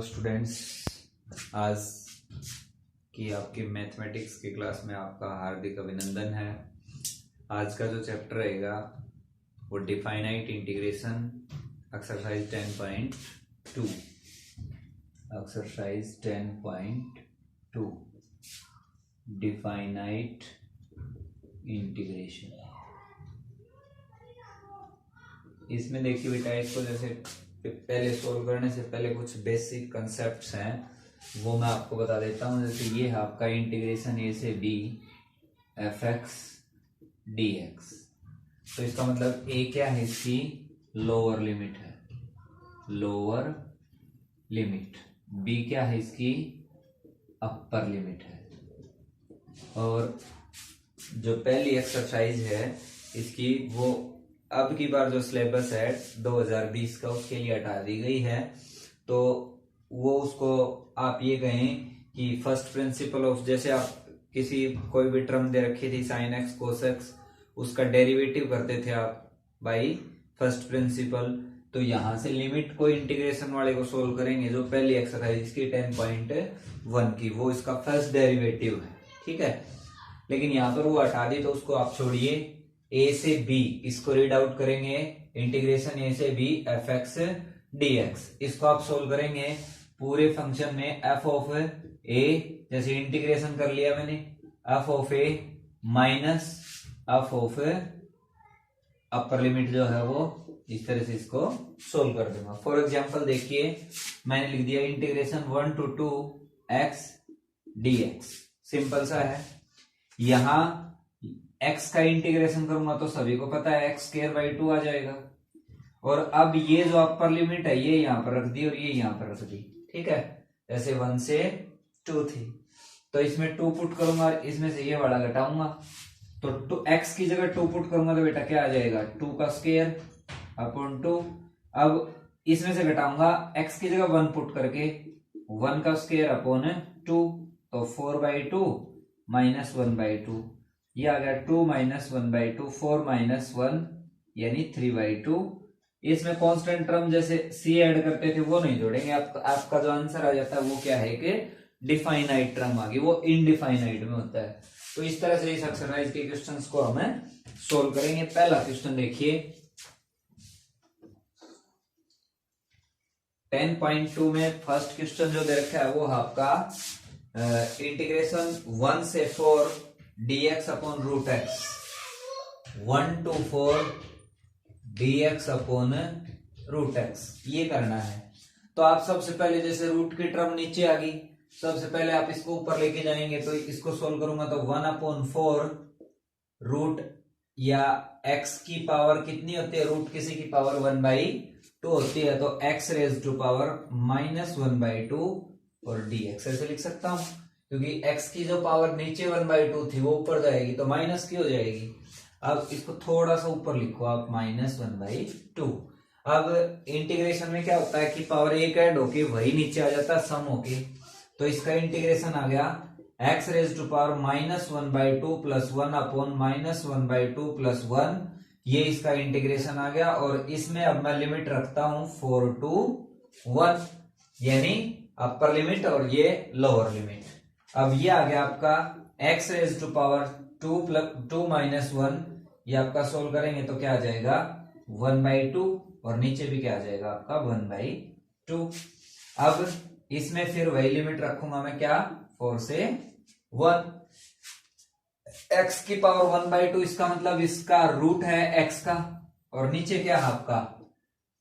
Hello students, आज की आपकी मैथमेटिक्स की क्लास में आपका हार्दिक अभिनंदन है। आज का जो चैप्टर रहेगा वो definite integration exercise 10.2 exercise 10.2 definite integration. इसमें देखिए बेटा, इसको जैसे पहले सोल्व करने से पहले कुछ बेसिक कंसेप्ट्स हैं वो मैं आपको बता देता हूं। जैसे ये है आपका इंटीग्रेशन ए से B F X D X. तो इसका मतलब ए क्या है, इसकी लोअर लिमिट है, लोअर लिमिट। बी क्या है, इसकी अपर लिमिट है। और जो पहली एक्सरसाइज है इसकी, वो अब की बार जो सिलेबस है 2020 का उसके लिए हटा दी गई है। तो वो उसको आप ये कहें कि फर्स्ट प्रिंसिपल ऑफ, जैसे आप किसी कोई भी टर्म दे रखी थी साइन एक्स कोस एक्स, उसका डेरिवेटिव करते थे आप बाई फर्स्ट प्रिंसिपल। तो यहां से लिमिट को इंटीग्रेशन वाले को सोल्व करेंगे। जो पहली एक्सरसाइज इसकी 10.1 की, वो इसका फर्स्ट डेरिवेटिव है, ठीक है। लेकिन यहाँ पर वो हटा दी, तो उसको आप छोड़िए। ए से बी इसको रीड आउट करेंगे, इंटीग्रेशन ए से B F X D X. इसको आप सोल्व करेंगे पूरे फंक्शन में एफ ऑफ ए, जैसे इंटीग्रेशन कर लिया मैंने, F of A minus F of upper limit जो है वो, इस तरह से इसको सोल्व कर दूंगा। फॉर एग्जांपल देखिए, मैंने लिख दिया integration 1 to 2 x D x. Simple सा है। यहां x का इंटीग्रेशन करूंगा तो सभी को पता है x स्क्वायर बाई 2 आ जाएगा। और अब ये जो अपर लिमिट है ये यहां पर रख दी और ये यहां पर रख दी, ठीक है। जैसे 1 से 2 थी, तो इसमें 2 पुट करूंगा और इसमें से ये वाला घटाऊंगा। तो x की जगह 2 पुट करूंगा तो बेटा क्या आ जाएगा, 2 का स्क्वायर अपॉन 2। अब इसमें से घटाऊंगा, x की जगह 1 पुट करके 1 का स्क्वायर अपॉन 2, तो 4/2 माइनस 1/2। ये आ गया 2 माइनस 1/2, 4 माइनस 1 यानी 3/2। इसमें कांस्टेंट टर्म जैसे c ऐड करते थे वो नहीं जोड़ेंगे। आपका जो आंसर आ जाता है वो क्या है कि डिफाइनाइट टर्म आ गई, वो इनडिफाइनाइट में होता है। तो इस तरह से इस एक्सरसाइज के क्वेश्चंस को हमें सोल्व करेंगे। पहला क्वेश्चन देखिए, 10.2 में फर्स्ट क्वेश्चन जो दे रखा है वो आपका इंटीग्रेशन 1 से 4 dx upon root X, 1 to 4 dx upon root X, ये करना है। तो आप सबसे पहले, जैसे रूट की टर्म नीचे आ गई, सबसे पहले आप इसको ऊपर लेके जाएंगे। तो इसको सोल्व करूंगा तो 1/4 रूट, या x की पावर कितनी होती है, रूट किसी की पावर 1/2 होती है, तो x रेज टू पावर -1/2 और dx ऐसे लिख सकता हूं, क्योंकि x की जो पावर नीचे 1/2 थी वो ऊपर जाएगी तो माइनस की हो जाएगी। अब इसको थोड़ा सा ऊपर लिखो आप, -1/2। अब इंटीग्रेशन में क्या होता है कि पावर एक ऐड होके वही नीचे आ जाता है सम होके। तो इसका इंटीग्रेशन आ गया x raise to power -1/2 plus 1 upon -1/2 plus 1, ये इसका इंटीग्रेशन आ गया। और इसमें अब मैं लिमिट रखता हूं 4 to 1, यानी अपर लिमिट और ये लोअर लिमिट। अब ये आ गया आपका x raise to power 2 minus 1, ये आपका सोल्व करेंगे तो क्या आ जाएगा 1/2, और नीचे भी क्या आ जाएगा आपका 1/2। अब इसमें फिर वही लिमिट रखूंगा मैं, क्या 4 से 1। x की पावर 1/2, इसका मतलब इसका रूट है x का, और नीचे क्या है आपका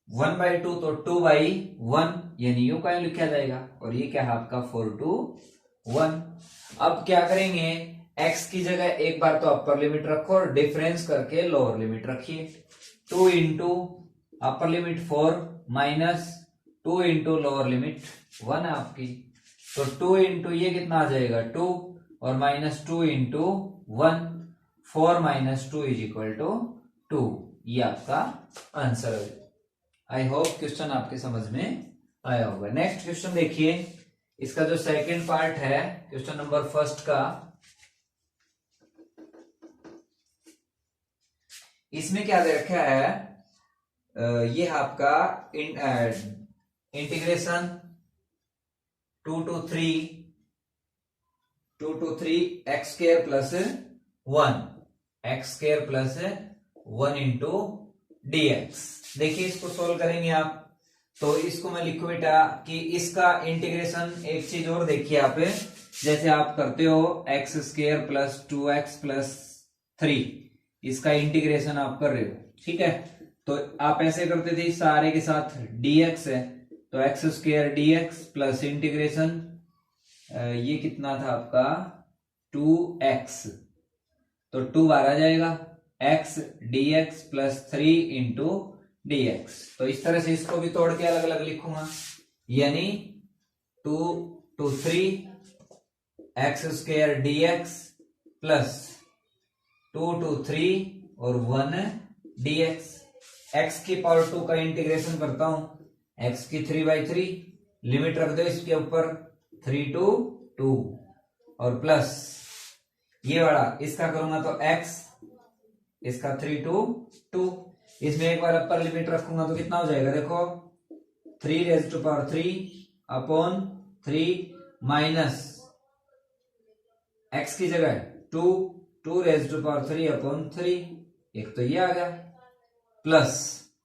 1/2, तो 2/1 यानी यू का लिखा जाएगा। और ये क्या है आपका 4 to 1। अब क्या करेंगे, x की जगह एक बार तो अपर लिमिट रखो और डिफरेंस करके लोअर लिमिट रखिए। 2 into upper limit 4 minus 2 into lower limit 1 है आपकी। तो 2 इंटू ये कितना आ जाएगा 2, और minus 2 into 1, 4 minus 2 is equal to 2। ये आपका आंसर है। आई होप क्वेश्चन आपके समझ में आया होगा। नेक्स्ट क्वेश्चन देखिए, इसका जो सेकंड पार्ट है क्वेश्चन नंबर फर्स्ट का, इसमें क्या दे रखा है, ये आपका integration 2 to 3 x square plus 1 x square plus 1 into D x. देखिए इसको सोल्व करेंगे आप, तो इसको मैं लिखूं बेटा कि इसका इंटीग्रेशन, एक चीज और देखिए आप, जैसे आप करते हो x square plus 2x plus 3, इसका इंटीग्रेशन आप कर रहे हो, ठीक है। तो आप ऐसे करते थे सारे के साथ dx है, तो x square dx plus integration ये कितना था आपका 2x, तो 2 बार आ जाएगा x dx plus 3 into dx। तो इस तरह से इसको भी तोड़ के अलग अलग लिखूंगा, यानी 2 to 3 x square dx plus 2 to 3 और 1 dx। x की पावर 2 का इंटीग्रेशन करता हूं, x की 3/3 लिमिट रख दो इसके ऊपर 3 to 2 और प्लस ये वाला इसका करूंगा तो x, इसका 3 to 2, इसमें एक बार अपर लिमिट रखूंगा तो कितना हो जाएगा, देखो 3 अपॉन 3 माइनस x की जगह 2 अपॉन 3, एक तो ये आ गया, प्लस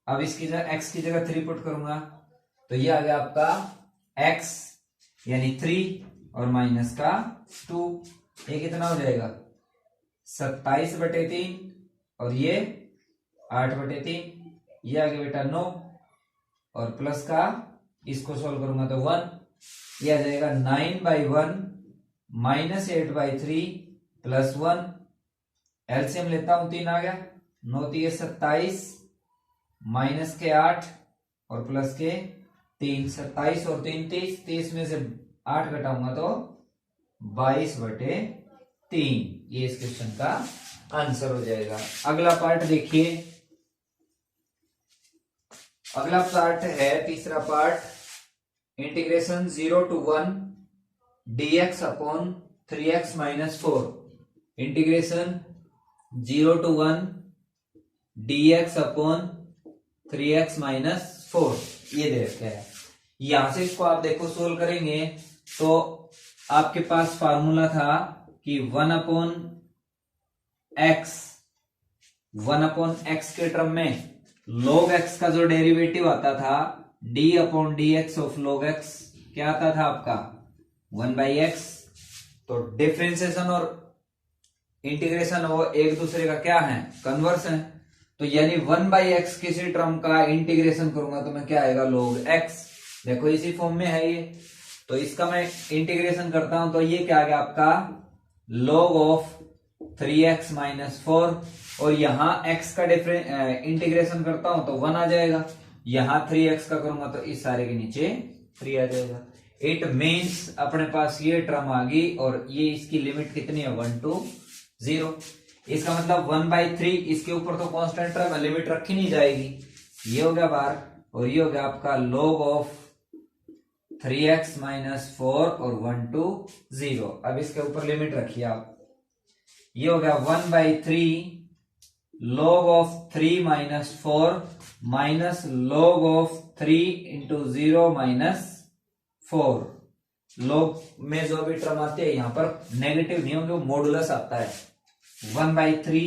अब इसकी जगह x की जगह 3 पुट करूंगा तो ये आ गया आपका x यानी 3 और माइनस का 2, ये कितना हो जाएगा 27/3 और ये 8/3, ये आ गया बेटा 9 और प्लस का इसको सोल्व करूंगा तो 1, ये आ जाएगा 9/1 माइनस 8/3 प्लस 1, एलसीएम लेता हूं 3 आ गया, 9 3 27 माइनस के 8 और प्लस के 3, 27 और 3 30, 30 में से 8 घटाऊंगा तो 22/3, ये इस क्वेश्चन का आंसर हो जाएगा। अगला पार्ट देखिए, अगला पार्ट है तीसरा part, integration 0 to 1 dx upon 3x minus 4, integration 0 to 1 dx upon 3x minus 4, ये दे रखा है। यहां से इसको आप देखो सोल्व करेंगे तो आपके पास फार्मूला था कि 1 अपॉन x के टर्म में log x का जो डेरिवेटिव आता था d upon dx of log x क्या आता था आपका 1/x, तो डिफरेंशिएशन और इंटीग्रेशन वो एक दूसरे का क्या है, कन्वर्स है, तो यानी 1/x किसी टर्म का इंटीग्रेशन करूंगा तो मैं क्या आएगा log x, देखो इसी फॉर्म में है ये, तो इसका मैं इंटीग्रेशन करता हूं तो ये क्या आ गया आपका log ऑफ 3x माइनस 4, और यहां x का इंटीग्रेशन करता हूं तो 1 आ जाएगा, यहां 3x का करूंगा तो इस सारे के नीचे 3 आ जाएगा। इट मीन्स अपने पास ये टर्म आ गई और ये इसकी लिमिट कितनी है 1 to 0, इसका मतलब 1/3, इसके ऊपर तो कांस्टेंट टर्म लिमिट रखी नहीं जाएगी, ये हो गया बार, और ये हो गया आपका log ऑफ 3x माइनस 4 और 1 to 0। अब इसके ऊपर लिमिट रखिए आप, ये हो गया 1/3 log of 3 minus 4 minus log of 3 into 0 minus 4, log में जो भी टर्म आते हैं यहां पर नेगेटिव नहीं होंगे, मॉडुलस आता है 1/3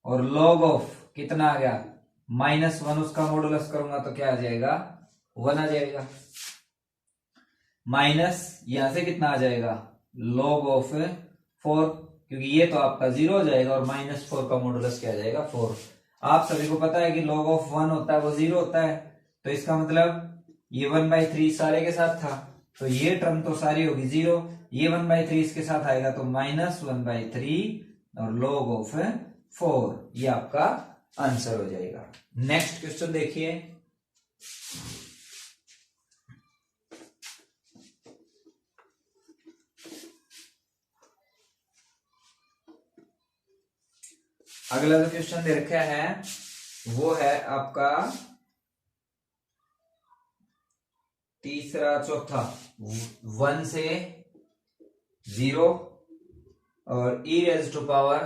और log ऑफ कितना आ गया -1, उसका मॉडुलस करूंगा तो क्या आ जाएगा 1 आ जाएगा, माइनस यहां से कितना आ जाएगा log ऑफ 4, क्योंकि ये तो आपका 0 हो जाएगा और -4 का मॉडुलस क्या आ जाएगा 4। आप सभी को पता है कि log ऑफ 1 होता है वो 0 होता है, तो इसका मतलब ये 1/3 सारे के साथ था तो ये टर्म तो सारी होगी 0, ये 1/3 इसके साथ आएगा तो -1/3 और log ऑफ 4, ये आपका आंसर हो जाएगा। नेक्स्ट क्वेश्चन देखिए, अगला जो क्वेश्चन दे रखा है वो है आपका तीसरा चौथा, 1 से 0 और e raise to power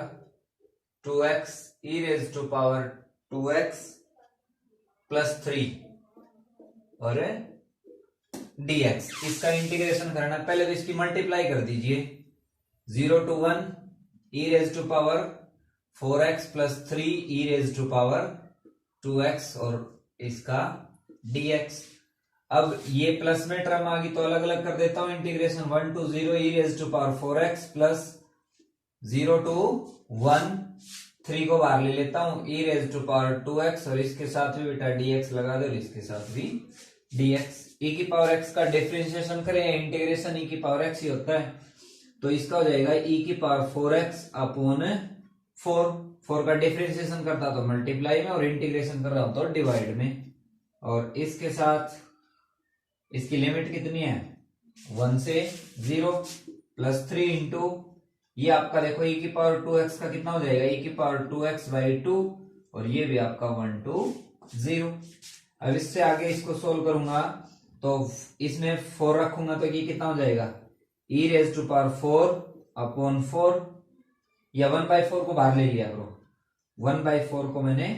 2x plus 3 और dx। इसका इंटीग्रेशन करना है, पहले तो इसकी मल्टीप्लाई कर दीजिए। 0 to 1 e raise to power 4x plus 3 e raise to power 2x और इसका dx। अब ये प्लस में टर्म आ गई तो अलग अलग कर देता हूं integration. 1 to 0 e raise to power 4x plus 0 to 1 3 को बाहर ले लेता हूं e raise to power 2x और इसके साथ भी बेटा dx लगा दो और इसके साथ भी dx। e की पावर x का डिफरेंशिएशन करें, इंटीग्रेशन e की पावर x ही होता है, तो इसका हो जाएगा e की पावर 4x अपॉन 4 का डिफरेंशिएशन करता तो मल्टीप्लाई में और इंटीग्रेशन कर रहा हूं तो डिवाइड में। और इसके साथ इसकी लिमिट कितनी है 1 से 0 प्लस 3 इंटू ये आपका देखो e की पावर 2x का कितना हो जाएगा e की पावर 2x बाई 2 और ये भी आपका 1 to 0। अब इससे आगे इसको सोल्व करूंगा तो इसमें 4 रखूंगा तो ये कितना हो जाएगा e raise to power 4 upon 4 या 1/4 को बाहर ले लिया करो। 1/4 को मैंने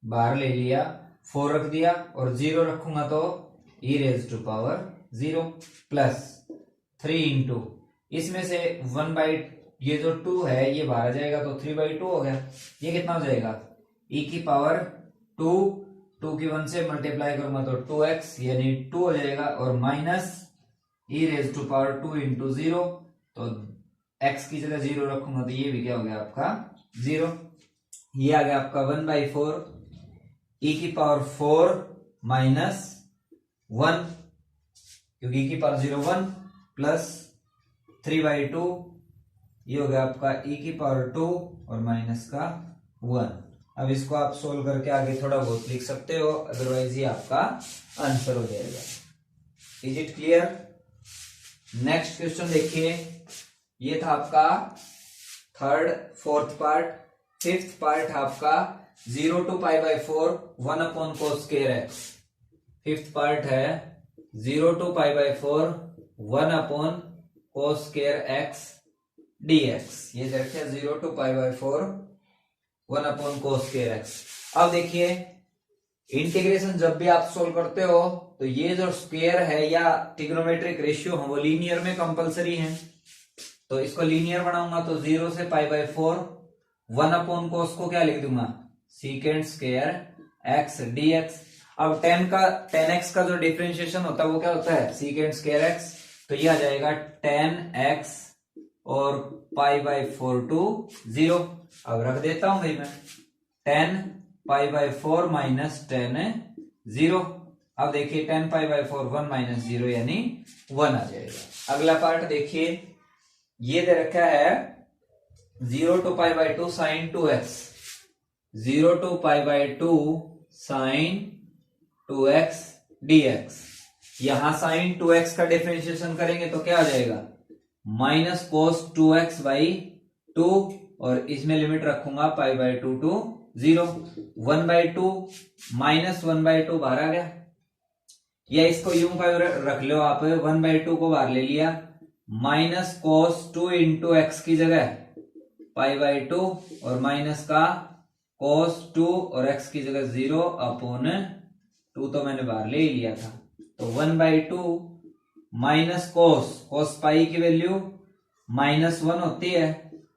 बाहर ले लिया, 4 रख दिया और 0 रखूंगा तो e raise to power 0 plus 3 into इसमें से ये जो 2 है ये बाहर आ जाएगा तो 3/2 हो गया। ये कितना हो जाएगा e की पावर 2 की 1 से मल्टीप्लाई करूंगा तो 2x यानी 2 हो जाएगा और minus e raise to power 2 into 0 तो x की जगह 0 रखूंगा तो ये भी क्या हो गया आपका 0। ये आ गया आपका 1/4 e की पावर 4 माइनस 1 क्योंकि e की पावर 0 1 प्लस 3/2 ये हो गया आपका e की पावर 2 और माइनस का 1। अब इसको आप सोल्व करके आगे थोड़ा बहुत लिख सकते हो, अदरवाइज ये आपका आंसर हो जाएगा। Is it clear? Next question देखिए, ये था आपका third, fourth part. Fifth part आपका 0 to π/4 1 upon cos square x। Fifth part है 0 to π/4 1 upon cos square x dx। ये देखिए 0 to π/4 1 upon cos square x। अब देखिए इंटीग्रेशन जब भी आप सोल्व करते हो तो ये जो स्क्वायर है या ट्रिग्नोमेट्रिक रेशियो है वो लीनियर में कंपलसरी है, तो इसको लीनियर बनाऊंगा तो 0 से π/4 1 अपॉन cos को क्या लिख दूंगा सीकेंड स्क्वायर x dx। अब 10x का जो डिफरेंशिएशन होता है वो क्या होता है सीकेंड स्क्वायर x, तो ये आ जाएगा 10x और π/4 to 0। अब रख देता हूं भाई मैं 10 π/4 माइनस 10 0। अब देखिए 10 π/4 1 माइनस 0 यानी 1 आ जाएगा। अगला पार्ट देखिए, ये दे रखा है 0 to π/2 sine 2x। 0 to π/2 sine 2x dx। यहां साइन 2x का डिफरेंशिएशन करेंगे तो क्या आ जाएगा माइनस cos 2x बाई 2 और इसमें लिमिट रखूंगा π/2 to 0। 1/2 माइनस 1/2 बाहर आ गया, या इसको यूं का रख लो आप 1/2 को बाहर ले लिया, माइनस cos 2 इंटू एक्स की जगह π/2 और माइनस का cos 2 और x की जगह 0 अपॉन 2 तो मैंने बाहर ले ही लिया था, तो 1/2 माइनस cos पाई की वैल्यू -1 होती है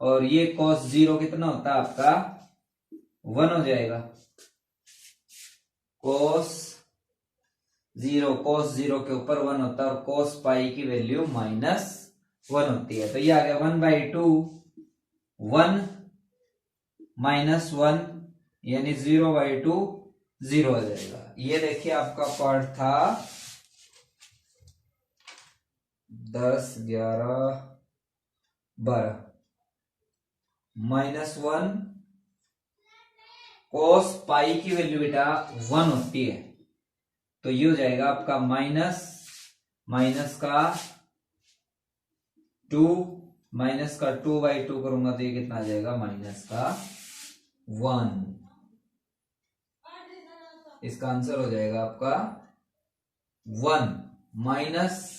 और ये cos 0 कितना होता है आपका 1 हो जाएगा। cos 0 के ऊपर 1 होता है और cos पाई की वैल्यू -1 होती है, तो ये आ गया 1/2 1 -1 यानी 0/2 0 आ जाएगा। ये देखिए आपका पार्ट था 10 11 12 -1 cos पाई की वैल्यू बेटा 1 होती है, तो ये हो जाएगा आपका माइनस का 2 2/2 करूंगा तो ये कितना आ जाएगा माइनस का 1। इसका आंसर हो जाएगा आपका 1 माइनस,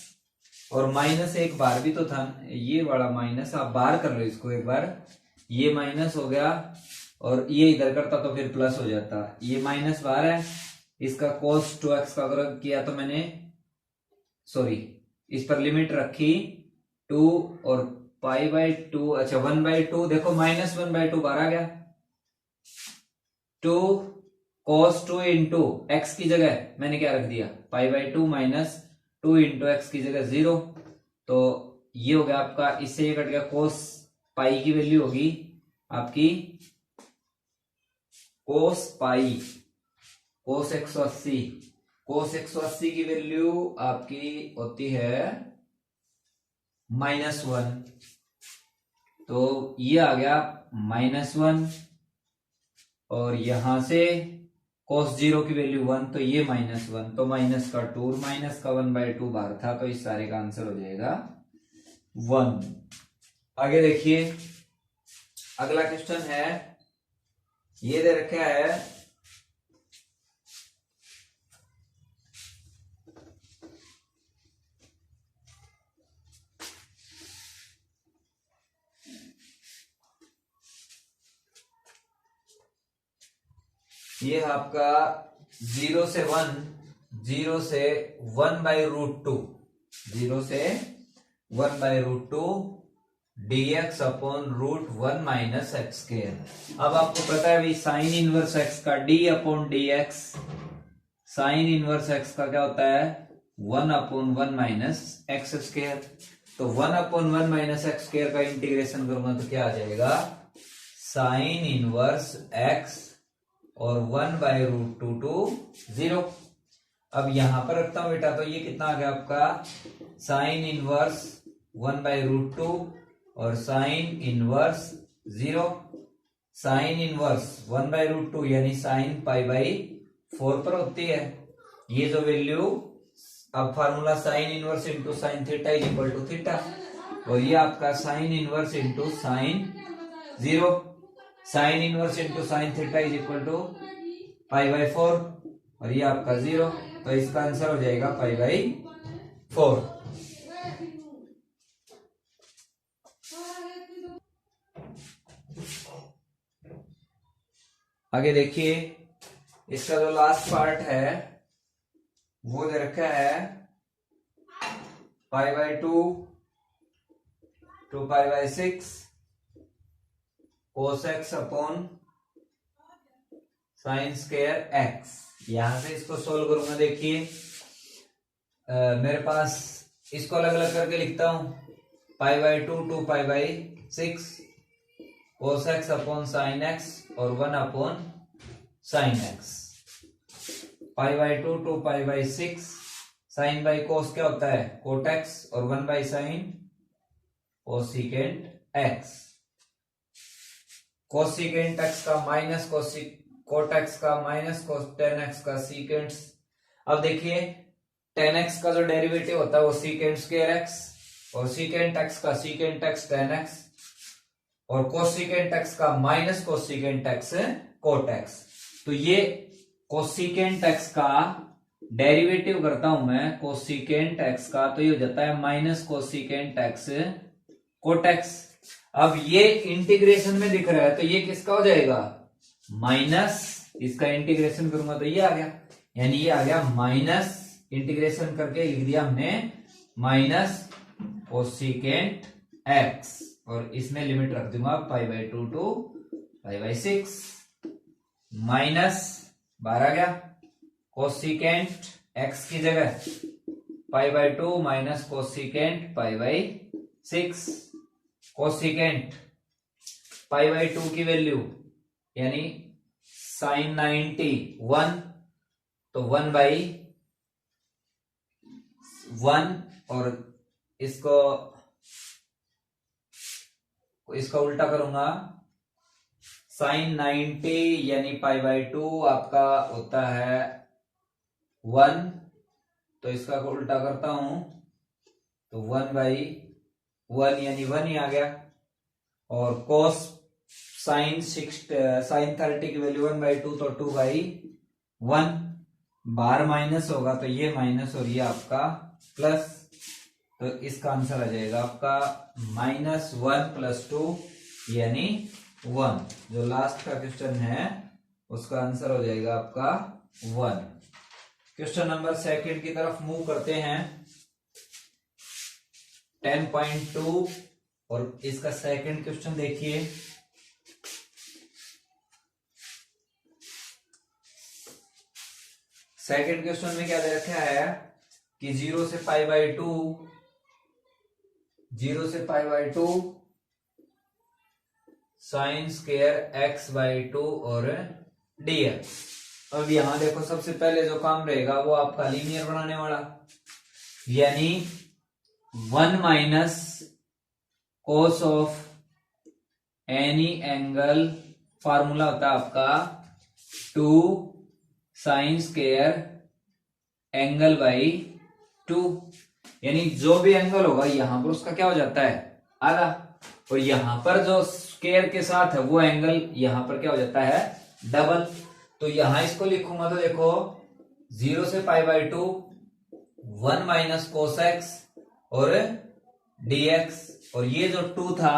और माइनस एक बार भी तो था, ये वाला माइनस आप बाहर कर लो इसको एक बार, ये माइनस हो गया और ये इधर करता तो फिर प्लस हो जाता, ये माइनस बाहर है। इसका cos 2x का अगर किया तो मैंने सॉरी इस पर लिमिट रखी 2 और π/2, अच्छा 1/2, देखो -1/2 बाहर आ गया। 2 cos 2 इंटू एक्स की जगह मैंने क्या रख दिया π/2 माइनस 2 इंटू एक्स की जगह 0, तो ये हो गया आपका, इससे ये कट गया, cos पाई की वैल्यू होगी आपकी cos पाई, cos 180, cos 180 की वैल्यू आपकी होती है -1, तो ये आ गया -1, और यहां से cos 0 की वैल्यू 1, तो ये -1, तो माइनस का 2, माइनस का 1/2 बाहर था, तो इस सारे का आंसर हो जाएगा 1। आगे देखिए अगला क्वेश्चन है, ये दे रखा है ये आपका 0 से 1, 0 से 1/√2, 0 से 1/√2 dx upon √1 minus x square. अब आपको पता है भाई साइन इनवर्स एक्स का d upon dx, sine inverse x का क्या होता है 1/1 माइनस एक्स स्क्वायर, तो 1/1 माइनस एक्स स्क्वायर का इंटीग्रेशन करूंगा तो क्या आ जाएगा साइन इनवर्स एक्स और 1/√2 टू 0। अब यहां पर रखता हूं बेटा, तो ये कितना आ गया आपका साइन इनवर्स 1/√2 और साइन इनवर्स 0, साइन इनवर्स 1/√2 यानी साइन π/4 पर होती है ये जो वैल्यू। अब formula sine inverse into sine theta is equal to theta, और ये आपका sine inverse into sine 0, sine inverse into sine theta is equal to π/4, और ये आपका 0, तो इसका आंसर हो जाएगा π/4। आगे देखिए इसका जो लास्ट पार्ट है वो दे रखा है π/2 to π/6 cos x upon sine square x। यहां से इसको सोल्व करूंगा, देखिए मेरे पास इसको अलग अलग करके लिखता हूं, π/2 to π/6 cos x upon sine x और 1 upon sine x, π/2 to π/6 sine by cos क्या होता है कोट x और 1 by sine cosecant x, cosecant x का माइनस कोट x का माइनस कोस टेन x का सीकेंट। अब देखिए टेन x का जो डेरिवेटिव होता है वो सीकेंट स्क्वायर x, और सीकेंट x का सीकेंट x टेन x, और कोसिकेंट x का minus cosecant x cot x। तो ये कोसिकेंट x का डेरिवेटिव करता हूं मैं कोसिकेंट x का, तो ये हो जाता है minus cosecant x cot x। अब ये इंटीग्रेशन में दिख रहा है, तो ये किसका हो जाएगा माइनस, इसका इंटीग्रेशन करूंगा तो ये आ गया, यानी ये आ गया माइनस, इंटीग्रेशन करके लिख दिया हमने माइनस कोसिकेंट x, और इसमें लिमिट रख दूंगा π/2 टू π/6, माइनस बाहर आ गया कोसिकेंट x की जगह π/2 माइनस कोसिकेंट π/6, कोसिकेंट π/2 की वैल्यू यानी साइन 90 1, तो 1/1, और इसको उल्टा करूंगा, साइन 90 यानी π/2 आपका होता है 1, तो इसका उल्टा करता हूं तो 1/1 यानी 1 ही आ गया, और कोस साइन 30 की वैल्यू 1/2 तो 2/1, बाहर माइनस होगा तो ये माइनस और ये आपका प्लस, तो इसका आंसर आ जाएगा आपका -1 + 2 यानी 1। जो लास्ट का क्वेश्चन है उसका आंसर हो जाएगा आपका 1। क्वेश्चन नंबर 2 की तरफ मूव करते हैं। 10.2। और इसका सेकंड क्वेश्चन देखिए, सेकंड क्वेश्चन में क्या दे रखा है कि 0 से पाई बाई टू, 0 से पाई by to sine square x by two और dx। अब यहां देखो सबसे पहले जो काम रहेगा वो आपका लीनियर बनाने वाला, यानी 1 minus cos of any angle, formula होता है आपका 2 साइन स्क्वायर एंगल बाई 2, यानी जो भी एंगल होगा यहां पर उसका क्या हो जाता है आधा, और यहां पर जो स्क्वायर के साथ है वो एंगल यहां पर क्या हो जाता है डबल। तो यहां इसको लिखूंगा तो देखो 0 से पाई by to 1 minus cos x और dx, और ये जो 2 था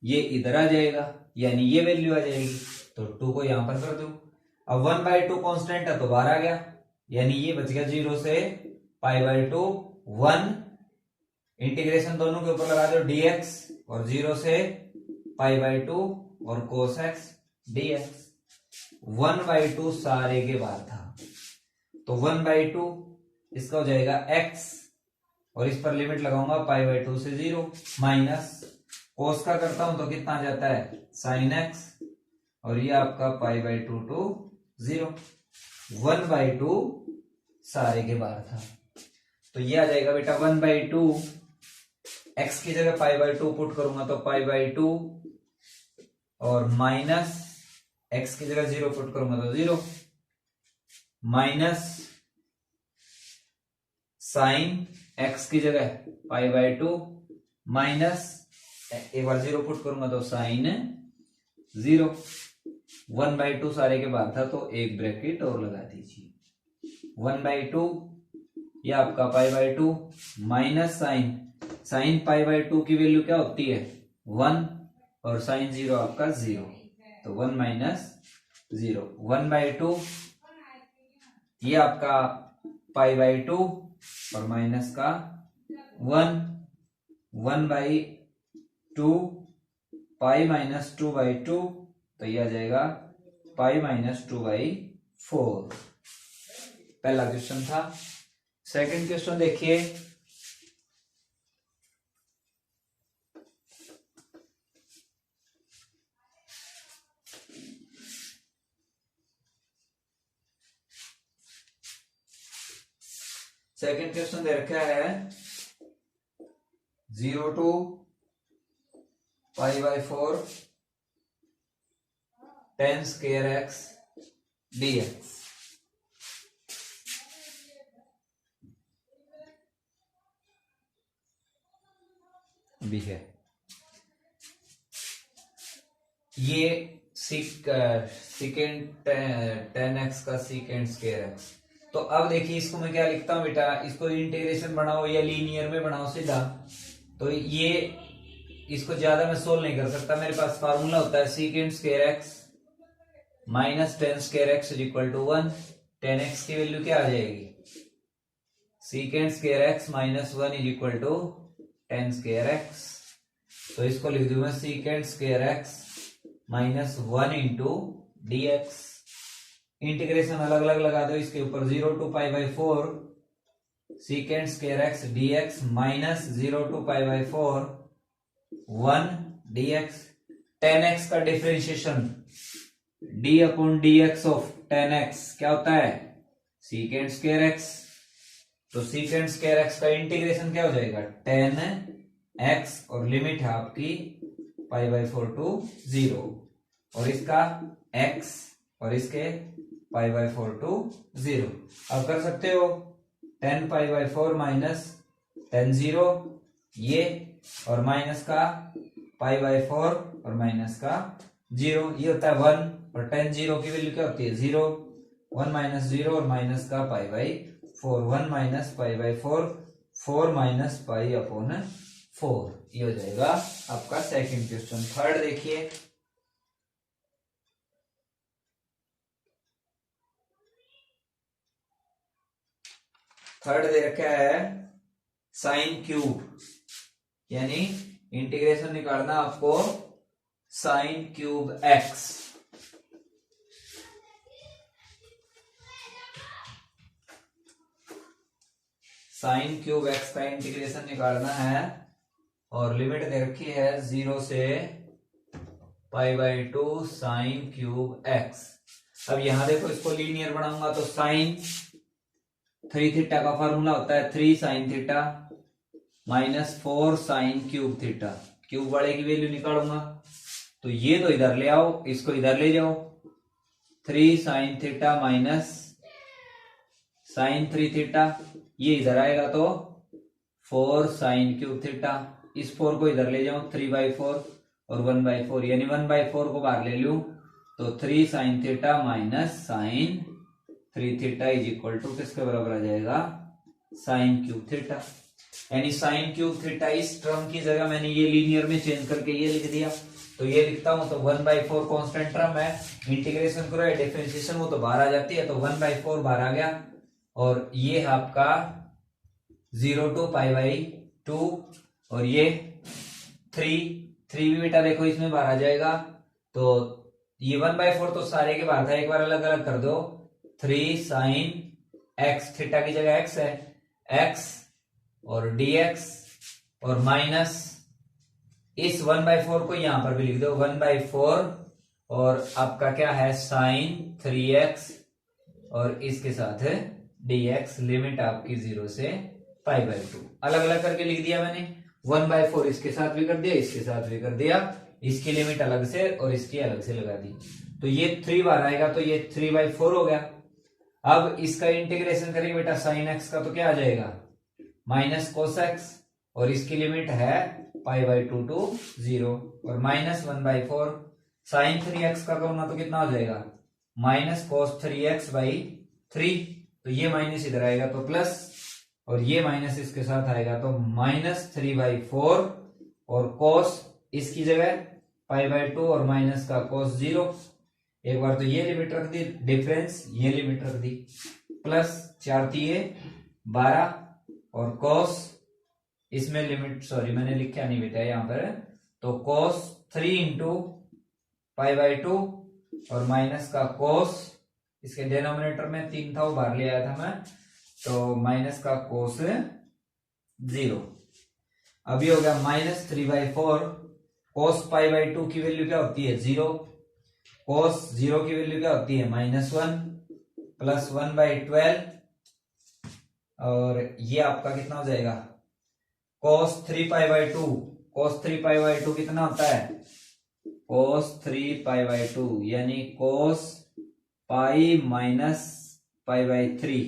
ये इधर आ जाएगा, यानी ये वैल्यू आ जाएगी, तो 2 को यहां पर कर दो। अब 1 बाई टू कॉन्स्टेंट है तो बाहर आ गया, यानी ये बच गया 0 से पाई बाई टू 1, इंटीग्रेशन दोनों के ऊपर लगा दो dx, और 0 से पाई बाई टू और cos x dx। 1 by two सारे के बाहर था, तो 1 बाई टू इसका हो जाएगा x, और इस पर लिमिट लगाऊंगा पाई बाई टू से 0, माइनस कोस का करता हूं तो कितना आ जाता है साइन x, और ये आपका pi by two to 0। 1 by two सारे के बाहर था, तो ये आ जाएगा बेटा 1 बाई टू, एक्स की जगह पाई बाई टू पुट करूंगा तो पाई बाई टू, और माइनस एक्स की जगह 0 पुट करूंगा तो 0, माइनस साइन एक्स की जगह पाई बाई टू, माइनस एक बार 0 पुट करूंगा तो साइन 0। 1 बाई टू सारे के बाद था तो एक ब्रैकेट और लगा दीजिए। 1 बाई टू ये आपका pi by to, minus sine pi by to की वैल्यू क्या होती है 1, और साइन 0 आपका 0, तो 1 माइनस 0। 1 बाई टू ये आपका पाई बाई टू, और माइनस का 1, 1 by to pi minus 2 by two, तो ये आ जाएगा पाई माइनस 2 बाई 4। पहला क्वेश्चन था। सेकंड क्वेश्चन देखिए, सेकंड क्वेश्चन दे रखा है 0 to pi by 4 10 square X dx। भी है ये सीकेंड 10x का सीकेंड स्क्वायर एक्स। तो अब देखिए इसको मैं क्या लिखता हूं बेटा, इसको इंटीग्रेशन बनाओ या लीनियर में बनाओ सीधा, तो ये इसको ज्यादा मैं सोल्व नहीं कर सकता, मेरे पास फार्मूला होता है secant square X minus 10 square X is equal to 1। 10x की वैल्यू क्या आ जाएगी secant square X minus 1 is equal to 10 square X. तो इसको लिख दूं मैं secant square X minus 1 into D X. Integration अलग अलग लगा दो इसके ऊपर, 0 to pi by 4 secant square X D X minus 0 to pi by 4 1 D x. 10x का differentiation d upon D x of 10x क्या होता है सीकेंड स्क्वायर एक्स। तो सीकेंड स्क्वायर एक्स का इंटीग्रेशन क्या हो जाएगा 10x, और लिमिट है आपकी पाई बाई 4 टू 0, और इसका x और इसके पाई बाई 4 टू 0। अब कर सकते हो 10 पाई बाई 4 माइनस 10 0 ये, और माइनस का पाई बाई 4 और माइनस का 0, ये होता है 1, और 10 0 की वैल्यू क्या होती है 0, 1 माइनस 0 और माइनस का पाई by 4, 1 minus pi by 4, 4 minus pi upon 4, ये हो जाएगा आपका सेकंड क्वेश्चन। थर्ड देखिए, थर्ड दे रखा है साइन क्यूब यानी इंटीग्रेशन निकालना आपको sine cube x. Sine cube x का इंटीग्रेशन निकालना है और लिमिट दे रखी है 0 से π/2 साइन क्यूब एक्स। अब यहां देखो इसको लीनियर बनाऊंगा तो साइन 3 थीटा का फॉर्मूला होता है 3 sine theta -4 sign cube theta. Cube वाले की वैल्यू निकालूंगा तो ये तो इधर ले आओ, इसको इधर ले जाओ, 3 sine theta minus sine 3 theta, ये इधर आएगा तो 4 साइन क्यूब थीटा। इस 4 को इधर ले जाऊं 3/4 और 1/4, यानी 1/4 को बाहर ले लूं तो 3 sine theta minus sine 3 theta is equal to किसके बराबर आ जाएगा, साइन क्यूब थीटा। यानी साइन क्यूब थीटा इस टर्म की जगह मैंने ये लीनियर में चेंज करके ये लिख दिया, तो ये लिखता हूं तो 1/4 कांस्टेंट टर्म है, इंटीग्रेशन करो या डिफरेंशिएशन वो तो बाहर आ जाती है, तो 1/4 बाहर आ गया और ये है आपका 0 to π/2 और ये 3 भी बेटा देखो इसमें बाहर आ जाएगा, तो ये 1/4 तो सारे के बाहर था, एक बार अलग अलग कर दो, 3 साइन एक्स, थीटा की जगह एक्स है, एक्स और dx और माइनस इस 1/4 को यहां पर भी लिख दो 1/4 और आपका क्या है साइन 3x और इसके साथ है dx, लिमिट आपकी 0 से π/2। अलग अलग करके लिख दिया मैंने, 1/4 इसके साथ भी कर दिया, इसके साथ भी कर दिया, इसकी लिमिट अलग से और इसकी अलग से लगा दी, तो ये 3 बार आएगा तो ये 3/4 हो गया। अब इसका इंटीग्रेशन करेंगे बेटा साइन एक्स का तो क्या आ जाएगा माइनस कोस एक्स और इसकी लिमिट है π/2 to 0 और माइनस 1/4 साइन 3x का करूंगा तो कितना हो जाएगा माइनस कोस 3x/3, तो ये माइनस इधर आएगा तो प्लस और ये माइनस इसके साथ आएगा तो माइनस 3/4 और कोस इसकी जगह π/2 और माइनस का कोस 0, एक बार तो ये लिमिट रख दी, डिफरेंस ये लिमिट रख दी, प्लस 4×3=12 और कोस इसमें लिमिट, सॉरी मैंने लिखा नहीं बेटा यहाँ पर, तो कोस 3 × π/2 और माइनस का कोस, इसके डिनोमिनेटर में 3 था वो बाहर ले आया था मैं, तो माइनस का कोस 0। अभी हो गया माइनस 3/4, कोस π/2 की वैल्यू क्या होती है 0, कोस 0 की वैल्यू क्या होती है -1 प्लस 1/12 और ये आपका कितना हो जाएगा cos 3π/2, cos 3π/2 कितना होता है cos 3π/2 यानी cos पाई माइनस π/3,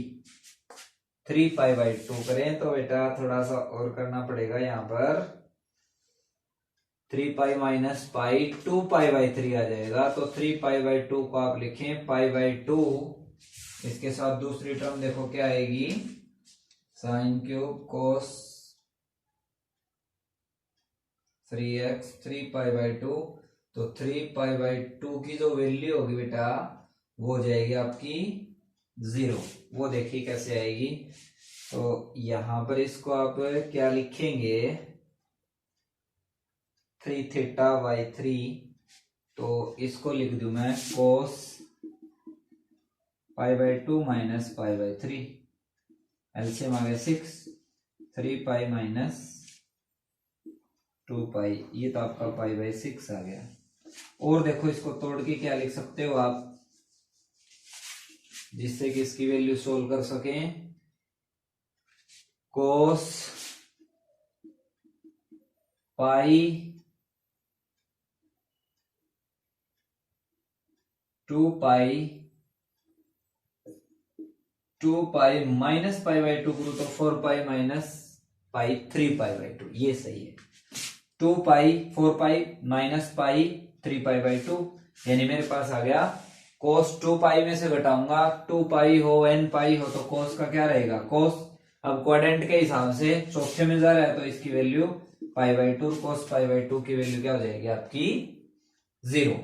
3π/2 करें तो बेटा थोड़ा सा और करना पड़ेगा, यहाँ पर 3π माइनस पाई 2π/3 आ जाएगा, तो 3π/2 को आप लिखें π/2, इसके साथ दूसरी टर्म देखो क्या आएगी साइन क्यूब कोस 3x 3π/2, तो 3π/2 की जो वैल्यू होगी बेटा वो हो जाएगी आपकी 0, वो देखिए कैसे आएगी, तो यहां पर इसको आप क्या लिखेंगे 3θ/3, तो इसको लिख दूं मैं कोस π/2 माइनस π/3, एलसीएम आ गया 6, 3π माइनस 2π, ये तो आपका π/6 आ गया। और देखो इसको तोड़ के क्या लिख सकते हो आप जिससे कि इसकी वैल्यू सोल्व कर सकें, कोस पाई 2π माइनस π/2 करूं तो 4π माइनस π 3π/2, ये सही है, 2π 4π माइनस π 3π/2, यानी मेरे पास आ गया cos 2π में से घटाऊंगा 2π हो nπ हो तो cos का क्या रहेगा cos, अब क्वाड्रेंट के हिसाब से चौथे में जा रहा है तो इसकी वैल्यू π/2, cos π/2 की वैल्यू क्या हो जाएगी आपकी 0,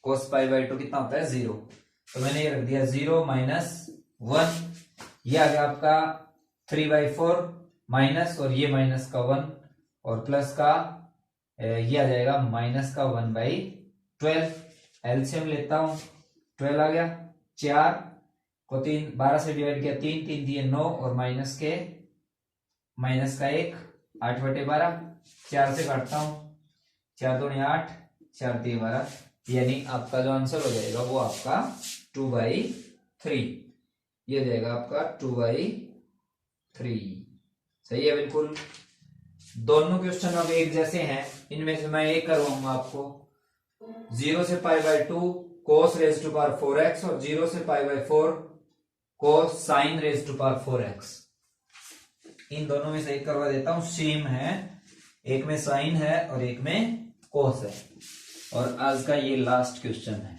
cos π/2 कितना होता है 0, तो मैंने ये रख दिया 0 माइनस 1, ये आ गया आपका 3/4 माइनस और ये माइनस का 1 और प्लस का ये आ जाएगा माइनस का 1/12। एलसीएम लेता हूं, 12 आ गया, 4 को 12 से डिवाइड किया, 3 3 दिए 9 और माइनस का 1, 8/12, 4 से काटता हूं, 4 दूनी 8, 4 3 12, यानी आपका जो आंसर हो जाएगा वो आपका 2/3, ये हो जाएगा आपका 2/3। सही है बिल्कुल। दोनों क्वेश्चन अब एक जैसे हैं, इनमें से मैं एक करवाऊंगा आपको। 0 से π/2 cos raised to power 4x और 0 से π/4 cos sin raised to power 4x। इन दोनों में से एक करवा देता हूं, सेम है, एक में साइन है और एक में कोस है। और आज का ये लास्ट क्वेश्चन है।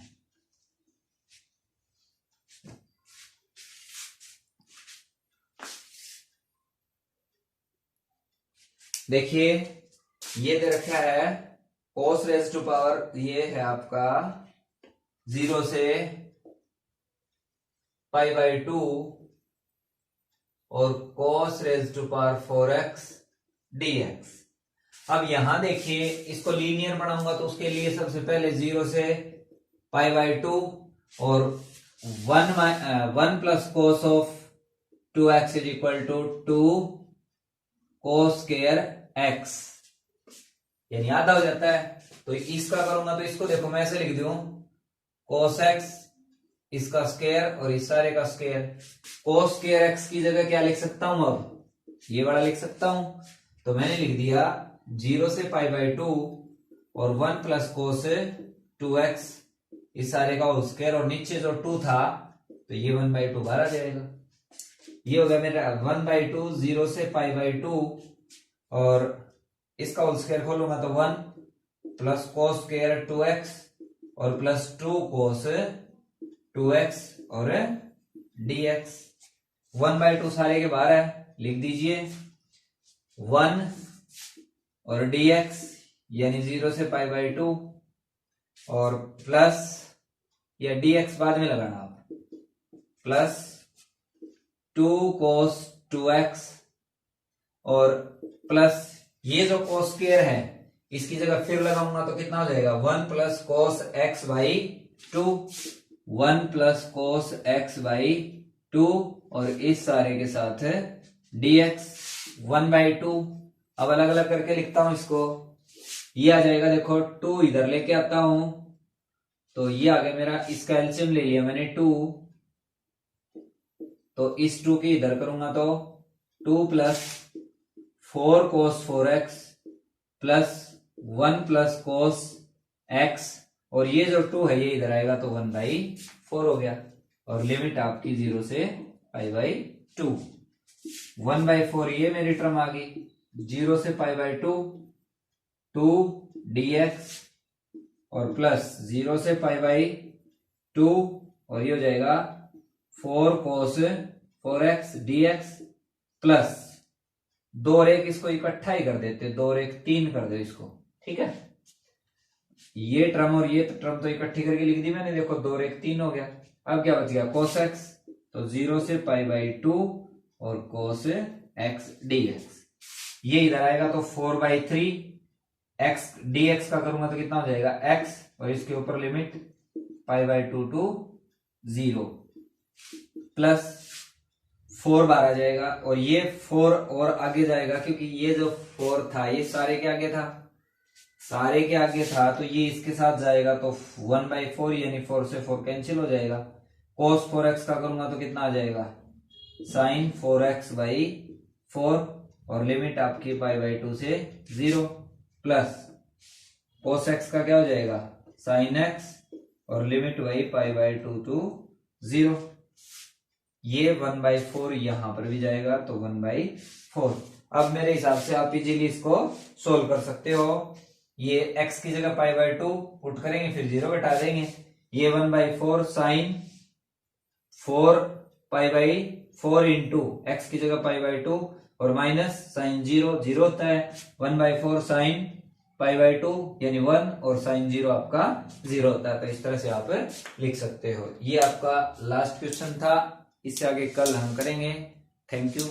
देखिए ये दे रखा है cos रेज टू पावर, ये है आपका 0 से π/2 और cos raise to power 4x dx। अब यहां देखिए इसको लीनियर बनाऊंगा तो उसके लिए सबसे पहले 0 से π/2 और 1 plus cos of 2x is equal to 2 cos square x, यानी आधा हो जाता है। तो इसका करूंगा तो इसको देखो मैं ऐसे लिख दूं cos x, इसका स्क्वायर और इस सारे का स्क्वायर। cos स्क्वायर x की जगह क्या लिख सकता हूं, अब ये वाला लिख सकता हूं। तो मैंने लिख दिया 0 से π/2 और 1 प्लस cos 2x, इस सारे का होल स्क्वायर, और नीचे जो 2 था तो ये 1/2 बाहर आ जाएगा। ये हो गया मेरा 1/2 0 से π/2 और इसका होल स्क्वायर खोलूंगा तो 1 प्लस cos स्क्वायर 2x और प्लस 2 cos 2x और dx। 1/2 सारे के बाहर है, लिख दीजिए 1 और dx यानी 0 से π/2 और प्लस या dx बाद में लगाना आप, प्लस 2 cos 2x और प्लस ये जो cos स्क्वायर है इसकी जगह फिर लगाऊंगा तो कितना हो जाएगा 1 plus cos x/2, 1 plus cos x/2 और इस सारे के साथ dx 1/2। अब अलग अलग करके लिखता हूं इसको, ये आ जाएगा, देखो 2 इधर लेके आता हूं तो ये आ गया मेरा, इसका एलसीएम ले लिया मैंने 2, तो इस 2 की इधर करूंगा तो 2 plus 4 cos 4x plus 1 plus cos x और ये जो 2 है ये इधर आएगा तो 1/4 हो गया। और लिमिट आपकी 0 से π/2, 1/4 ये मेरी टर्म आ गई। 0 से π/2 2 dx और प्लस 0 से π/2 और ये हो जाएगा 4 cos 4x dx प्लस 2 और 1 इसको इकट्ठा ही कर देते, 2 और 1 3 कर दो इसको, ठीक है। ये टर्म और ये टर्म तो इकट्ठी करके लिख दी मैंने, देखो 2 और 1 3 हो गया। अब क्या बच गया cos x, तो 0 से π/2 और cos x dx, ये इधर आएगा तो 4/3 x dx का करूंगा तो कितना हो जाएगा x और इसके ऊपर लिमिट π/2 टू 0 प्लस 4 बार आ जाएगा और ये 4 और आगे जाएगा क्योंकि ये जो 4 था ये सारे के आगे था, सारे के आगे था तो ये इसके साथ जाएगा तो 1/4 यानी 4 से 4 कैंसिल हो जाएगा। cos 4x का करूंगा तो कितना आ जाएगा sin 4x/4 और लिमिट आपकी π/2 से 0 प्लस cos x का क्या हो जाएगा sin x और लिमिट वही π/2 टू 0। ये 1/4 यहां पर भी जाएगा तो 1/4। अब मेरे हिसाब से आप इजीली इसको सोल्व कर सकते हो। ये x की जगह π/2 पुट करेंगे फिर 0 घटा देंगे, ये 1/4 साइन 4 π/4 इंटू x की जगह π/2 और माइनस साइन 0 होता है, 1/4 साइन π/2 यानी 1 और साइन 0 आपका 0 होता है। तो इस तरह से आप लिख सकते हो। ये आपका लास्ट क्वेश्चन था, इससे आगे कल हम करेंगे। Thank you.